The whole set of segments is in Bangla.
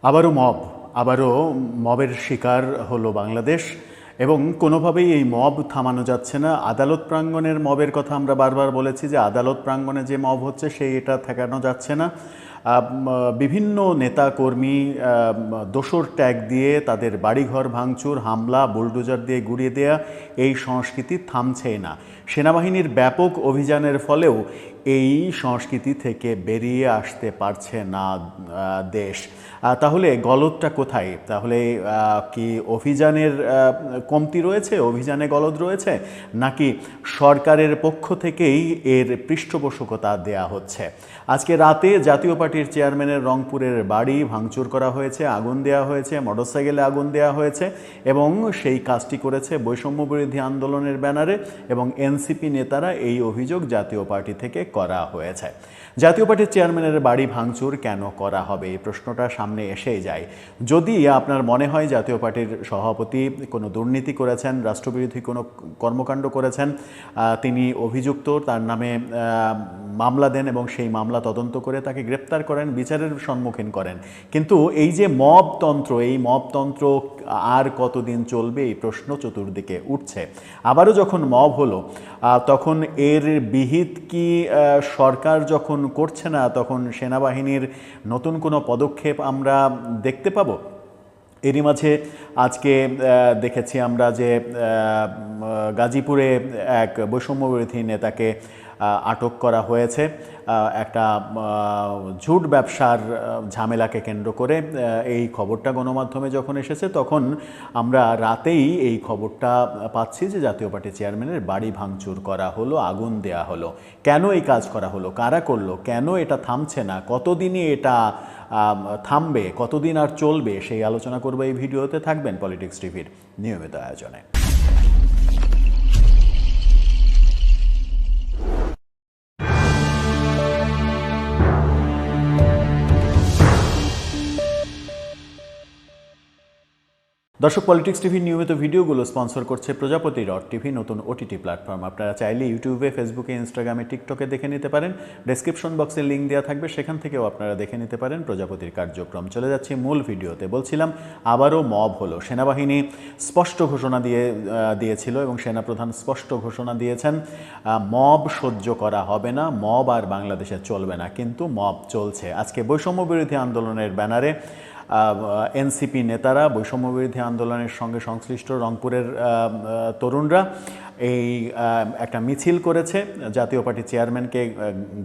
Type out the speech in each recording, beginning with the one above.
আবারও মবের শিকার হলো বাংলাদেশ এবং কোনোভাবেই এই মব থামানো যাচ্ছে না। আদালত প্রাঙ্গণের মবের কথা আমরা বারবার বলেছি যে আদালত প্রাঙ্গণে যে মব হচ্ছে এটা ঠেকানো যাচ্ছে না। বিভিন্ন নেতা কর্মী দোসর ট্যাগ দিয়ে তাদের বাড়িঘর ভাঙচুর, হামলা, বুলডোজার দিয়ে গুড়িয়ে দেয়া, এই সংস্কৃতি থামছেই না। সেনাবাহিনীর ব্যাপক অভিযানের ফলেও এই সংস্কৃতি থেকে বেরিয়ে আসতে পারছে না দেশ। তাহলে গলদটা কোথায়? তাহলে কি অভিযানের কমতি রয়েছে, অভিযানে গলদ রয়েছে, নাকি সরকারের পক্ষ থেকেই এর পৃষ্ঠপোষকতা দেয়া হচ্ছে? আজকে রাতে জাতীয় পার্টির চেয়ারম্যানের রংপুরের বাড়ি ভাঙচুর করা হয়েছে, আগুন দেওয়া হয়েছে, মোটরসাইকেলে আগুন দেওয়া হয়েছে এবং সেই কাজটি করেছে বৈষম্য বিরোধী আন্দোলনের ব্যানারে এবং এনসিপি নেতারা। এই অভিযোগ জাতীয় পার্টি থেকে করা হয়েছে। জাতীয় পার্টির চেয়ারম্যানের বাড়ি ভাঙচুর কেন করা হবে, এই প্রশ্নটা সামনে এসেই যায়। যদি আপনার মনে হয় জাতীয় পার্টির সভাপতি কোনো দুর্নীতি করেছেন, রাষ্ট্রবিরোধী কোনো কর্মকাণ্ড করেছেন, তিনি অভিযুক্ত, তার নামে মামলা দেন এবং সেই মামলা তদন্ত করে তাকে গ্রেপ্তার করেন, বিচারের সম্মুখীন করেন। কিন্তু এই যে মবতন্ত্র, এই মবতন্ত্র আর কতদিন চলবে, এই প্রশ্ন চতুর্দিকে উঠছে। আবারও যখন মব হলো তখন এর বিহিত কি সরকার যখন করছে না, তখন সেনাবাহিনীর নতুন কোনো পদক্ষেপ আমরা দেখতে পাবো? এরই মাঝে আজকে দেখেছি আমরা যে গাজীপুরে এক বৈষম্যবিরোধী নেতাকে আটক করা হয়েছে একটা ঝুট ব্যবসার ঝামেলাকে কেন্দ্র করে। এই খবরটা গণমাধ্যমে যখন এসেছে তখন আমরা রাতেই এই খবরটা পাচ্ছি যে জাতীয় পার্টি চেয়ারম্যানের বাড়ি ভাঙচুর করা হলো, আগুন দেয়া হলো। কেন এই কাজ করা হলো, কারা করলো, কেন এটা থামছে না, কতদিনই এটা থামবে, কতদিন আর চলবে, সেই আলোচনা করবো এই ভিডিওতে। থাকবেন পলিটিক্স টিভির নিয়মিত আয়োজনে। দর্শক, পলিটিক্স টিভির নিয়মিত ভিডিওগুলো স্পন্সর করছে প্রজাপতি.টিভি, নতুন ওটিটি প্ল্যাটফর্ম। আপনারা চাইলে ইউটিউবে, ফেসবুকে, ইনস্টাগ্রামে, টিকটকে দেখে নিতে পারেন। ডেসক্রিপশন বক্সে লিঙ্ক দেওয়া থাকবে, সেখান থেকেও আপনারা দেখে নিতে পারেন প্রজাপতির কার্যক্রম। চলে যাচ্ছি মূল ভিডিওতে। বলছিলাম আবারও মব হলো। সেনাবাহিনী স্পষ্ট ঘোষণা দিয়েছিল এবং সেনাপ্রধান স্পষ্ট ঘোষণা দিয়েছেন মব সহ্য করা হবে না, মব আর বাংলাদেশে চলবে না। কিন্তু মব চলছে। আজকে বৈষম্য বিরোধী আন্দোলনের ব্যানারে এনসিপি নেতারা, বৈষম্যবিরোধী আন্দোলনের সঙ্গে সংশ্লিষ্ট রংপুরের তরুণরা এই একটা মিছিল করেছে। জাতীয় পার্টি চেয়ারম্যানকে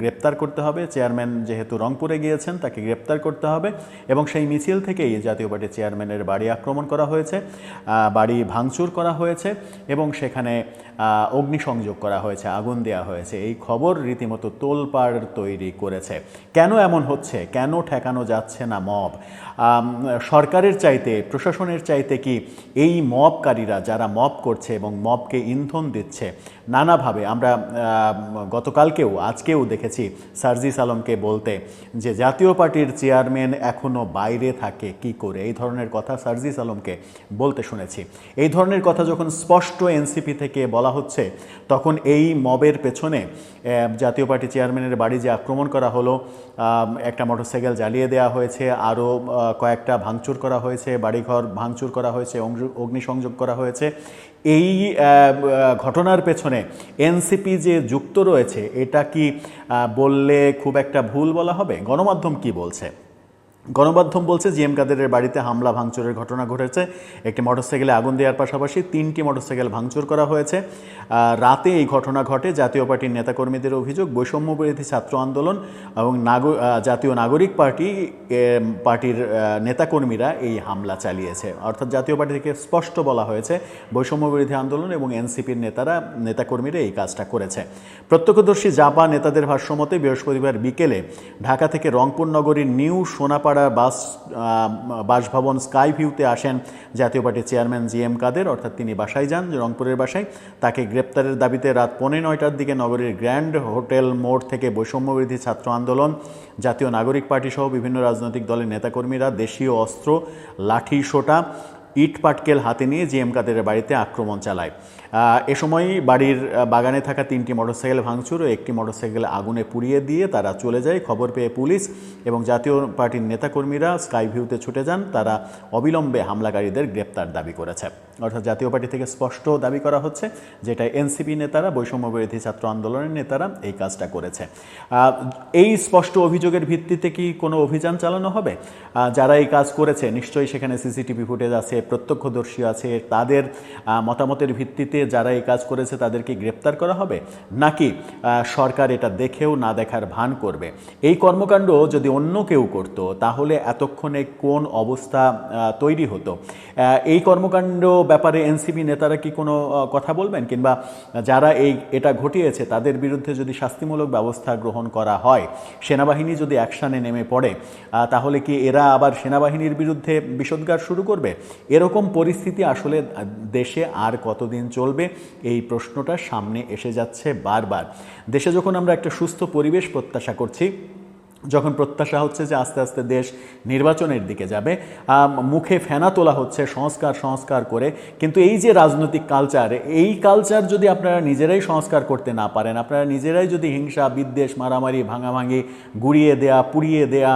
গ্রেপ্তার করতে হবে, চেয়ারম্যান যেহেতু রংপুরে গিয়েছেন তাকে গ্রেপ্তার করতে হবে এবং সেই মিছিল থেকেই জাতীয় পার্টি চেয়ারম্যানের বাড়ি আক্রমণ করা হয়েছে, বাড়ি ভাঙচুর করা হয়েছে এবং সেখানে অগ্নিসংযোগ করা হয়েছে, আগুন দেওয়া হয়েছে। এই খবর রীতিমতো তোলপাড় তৈরি করেছে। কেন এমন হচ্ছে, কেন ঠেকানো যাচ্ছে না মব? সরকারের চাইতে, প্রশাসনের চাইতে কি এই মবকারীরা যারা মব করছে এবং মবকে ইন্ধন দিচ্ছে নানাভাবে? আমরা গতকালকেও আজকেও দেখেছি সার্জিস আলমকে বলতে যে জাতীয় পার্টির চেয়ারম্যান এখনও বাইরে থাকে কি করে, এই ধরনের কথা সার্জিস আলমকে বলতে শুনেছি। এই ধরনের কথা যখন স্পষ্ট এনসিপি থেকে বলা হচ্ছে তখন এই মবের পেছনে জাতীয় পার্টি চেয়ারম্যানের বাড়ি যে আক্রমণ করা হলো, একটা মোটরসাইকেল জ্বালিয়ে দেওয়া হয়েছে, আরও কয়েকটা ভাঙচুর করা হয়েছে, বাড়িঘর ভাঙচুর করা হয়েছে, অগ্নিসংযোগ করা হয়েছে, এই ঘটনার পেছনে এনসিপি যে যুক্ত রয়েছে, এটা কি বললে খুব একটা ভুল বলা হবে? গণমাধ্যম কি বলছে? গণমাধ্যম বলছে জিএম কাদেরের বাড়িতে হামলা ভাঙচুরের ঘটনা ঘটেছে। একটি মোটরসাইকেলে আগুন দেওয়ার পাশাপাশি 3টি মোটরসাইকেল ভাঙচুর করা হয়েছে। রাতে এই ঘটনা ঘটে। জাতীয় পার্টির নেতাকর্মীদের অভিযোগ বৈষম্য বিরোধী ছাত্র আন্দোলন এবং জাতীয় নাগরিক পার্টির নেতাকর্মীরা এই হামলা চালিয়েছে। অর্থাৎ জাতীয় পার্টি থেকে স্পষ্ট বলা হয়েছে বৈষম্য বিরোধী আন্দোলন এবং এনসিপির নেতাকর্মীরা এই কাজটা করেছে। প্রত্যক্ষদর্শী জাপা নেতাদের ভাষ্যমতে বৃহস্পতিবার বিকেলে ঢাকা থেকে রংপুর নগরীর নিউ সোনাপাড়া বাসভবন স্কাই ভিউতে আসেন জাতীয় পার্টির চেয়ারম্যান জিএম কাদের। অর্থাৎ তিনি বাসায় যান, রংপুরের বাসায়। তাকে গ্রেপ্তারের দাবিতে রাত 9:45টার দিকে নগরীর গ্র্যান্ড হোটেল মোড় থেকে বৈষম্যবিরোধী ছাত্র আন্দোলন, জাতীয় নাগরিক পার্টি সহ বিভিন্ন রাজনৈতিক দলের নেতাকর্মীরা দেশীয় অস্ত্র, লাঠি সোটা, ইট পাটকেল হাতে নিয়ে জিএম কাদেরের বাড়িতে আক্রমণ চালায়। এ সময় বাড়ির বাগানে থাকা 3টি মোটরসাইকেল ভাঙচুর ও একটি মোটরসাইকেল আগুনে পুড়িয়ে দিয়ে তারা চলে যায়। খবর পেয়ে পুলিশ এবং জাতীয় পার্টির নেতাকর্মীরা স্কাই ভিউতে ছুটে যান। তারা অবিলম্বে হামলাকারীদের গ্রেপ্তার দাবি করেছে। অর্থাৎ জাতীয় পার্টি থেকে স্পষ্ট দাবি করা হচ্ছে যেটা এনসিপি নেতারা, বৈষম্য বিরোধী ছাত্র আন্দোলনের নেতারা এই কাজটা করেছে। এই স্পষ্ট অভিযোগের ভিত্তিতে কি কোনো অভিযান চালানো হবে? যারা এই কাজ করেছে নিশ্চয়ই সেখানে সিসিটিভি ফুটেজ আছে, প্রত্যক্ষদর্শী আছে, তাদের মতামতের ভিত্তিতে যারা এই কাজ করেছে তাদেরকে গ্রেপ্তার করা হবে, নাকি সরকার এটা দেখেও না দেখার ভান করবে? এই কর্মকাণ্ড যদি অন্য কেউ করতো তাহলে এতক্ষণে কোন অবস্থা তৈরি হতো? এই কর্মকাণ্ড ব্যাপারে এনসিপি নেতারা কি কোনো কথা বলবেন? কিংবা যারা এটা ঘটিয়েছে তাদের বিরুদ্ধে যদি শাস্তিমূলক ব্যবস্থা গ্রহণ করা হয়, সেনাবাহিনী যদি অ্যাকশানে নেমে পড়ে, তাহলে কি এরা আবার সেনাবাহিনীর বিরুদ্ধে বিষোদ্গার শুরু করবে? এরকম পরিস্থিতি আসলে দেশে আর কতদিন চলবে? এই প্রশ্নটা সামনে এসে যাচ্ছে বারবার। দেশে যখন আমরা একটা সুস্থ পরিবেশ প্রত্যাশা করছি, যখন প্রত্যাশা হচ্ছে যে আস্তে আস্তে দেশ নির্বাচনের দিকে যাবে, মুখে ফেনা তোলা হচ্ছে সংস্কার সংস্কার করে, কিন্তু এই যে রাজনৈতিক কালচার, এই কালচার যদি আপনারা নিজেরাই সংস্কার করতে না পারেন, আপনারা নিজেরাই যদি হিংসা, বিদ্বেষ, মারামারি, ভাঙাভাঙি, গুড়িয়ে দেয়া, পুড়িয়ে দেয়া,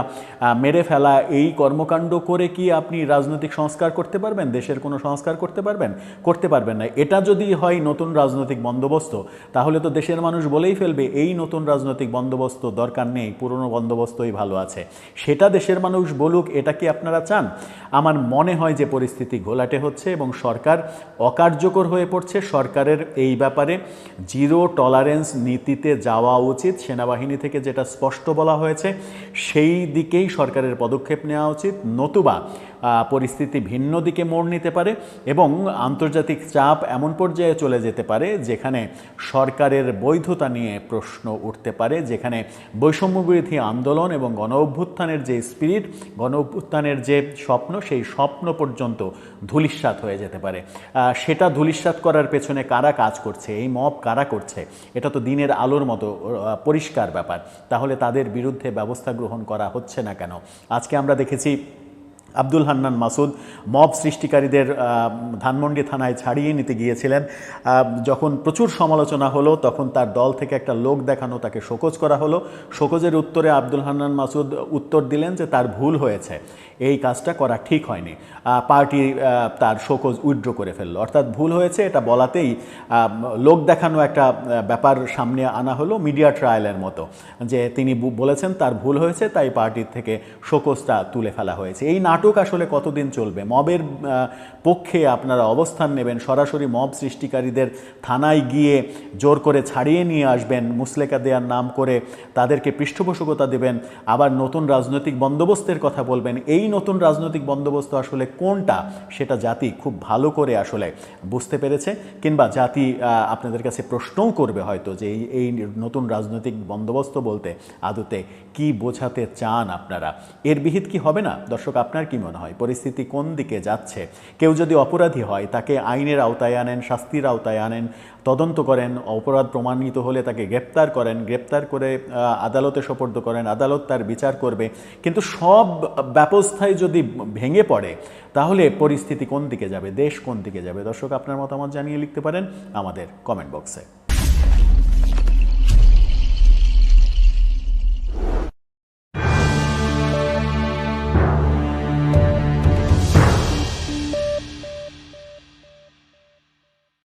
মেরে ফেলা, এই কর্মকাণ্ড করে কি আপনি রাজনৈতিক সংস্কার করতে পারবেন? দেশের কোনো সংস্কার করতে পারবেন? করতে পারবেন না। এটা যদি হয় নতুন রাজনৈতিক বন্দোবস্ত, তাহলে তো দেশের মানুষ বলেই ফেলবে এই নতুন রাজনৈতিক বন্দোবস্ত দরকার নেই, পুরনো বন্দোবস্তই ভালো আছে। সেটা দেশের মানুষ বলুক, এটা কি আপনারা চান? আমার মনে হয় যে পরিস্থিতি ঘোলাটে হচ্ছে এবং সরকার অকার্যকর হয়ে পড়ছে। সরকারের এই ব্যাপারে জিরো টলারেন্স নীতিতে যাওয়া উচিত। সেনাবাহিনী থেকে যেটা স্পষ্ট বলা হয়েছে সেই দিকেই সরকারের পদক্ষেপ নেওয়া উচিত, নতুবা পরিস্থিতি ভিন্ন দিকে মোড় নিতে পারে এবং আন্তর্জাতিক চাপ এমন পর্যায়ে চলে যেতে পারে যেখানে সরকারের বৈধতা নিয়ে প্রশ্ন উঠতে পারে, যেখানে বৈষম্য বিরোধী আন্দোলন এবং গণ অভ্যুত্থানের যে স্পিরিট, গণ অভ্যুত্থানের যে স্বপ্ন, সেই স্বপ্ন পর্যন্ত ধূলিসাৎ হয়ে যেতে পারে। সেটা ধূলিসাৎ করার পেছনে কারা কাজ করছে, এই মব কারা করছে, এটা তো দিনের আলোর মতো পরিষ্কার ব্যাপার। তাহলে তাদের বিরুদ্ধে ব্যবস্থা গ্রহণ করা হচ্ছে না কেন? আজকে আমরা দেখেছি আব্দুল হান্নান মাসুদ মব সৃষ্টিকারীদের ধানমন্ডি থানায় ছাড়িয়ে নিতে গিয়েছিলেন। যখন প্রচুর সমালোচনা হলো তখন তার দল থেকে একটা লোক দেখানো, তাকে শোকজ করা হলো। শোকজের উত্তরে আব্দুল হান্নান মাসুদ উত্তর দিলেন যে তার ভুল হয়েছে, এই কাজটা করা ঠিক হয়নি। পার্টি তার শোকজ উইথড্র করে ফেললো। অর্থাৎ ভুল হয়েছে এটা বলাতেই লোক দেখানো একটা ব্যাপার সামনে আনা হলো, মিডিয়া ট্রায়ালের মতো, যে তিনি বলেছেন তার ভুল হয়েছে তাই পার্টির থেকে শোকজটা তুলে ফেলা হয়েছে। এই নাটক আসলে কতদিন চলবে? মবের পক্ষে আপনারা অবস্থান নেবেন, সরাসরি মব সৃষ্টিকারীদের থানায় গিয়ে জোর করে ছাড়িয়ে নিয়ে আসবেন, মুসলেকা দেওয়ার নাম করে তাদেরকে পৃষ্ঠপোষকতা দেবেন, আবার নতুন রাজনৈতিক বন্দোবস্তের কথা বলবেন। এই নতুন রাজনৈতিক বন্দোবস্ত আসলে কোনটা সেটা জাতি খুব ভালো করে আসলে বুঝতে পেরেছে, কিংবা জাতি আপনাদের কাছে প্রশ্নও করবে হয়তো যে এই নতুন রাজনৈতিক বন্দোবস্ত বলতে আদতে কি বোঝাতে চান আপনারা? এর বিহিত কি হবে না? দর্শক, আপনার কি মনে হয় পরিস্থিতি কোন দিকে যাচ্ছে? কেউ যদি অপরাধী হয় তাকে আইনের আওতায় আনেন, শাস্তির আওতায় আনেন, তদন্ত করেন, অপরাধ প্রমাণিত হলে তাকে গ্রেপ্তার করেন, গ্রেপ্তার করে আদালতে সোপর্দ করেন, আদালত তার বিচার করবে। কিন্তু সব ব্যবস্থায় যদি ভেঙে পড়ে তাহলে পরিস্থিতি কোন দিকে যাবে, দেশ কোন দিকে যাবে? দর্শক, আপনার মতামত জানিয়ে লিখতে পারেন আমাদের কমেন্ট বক্সে।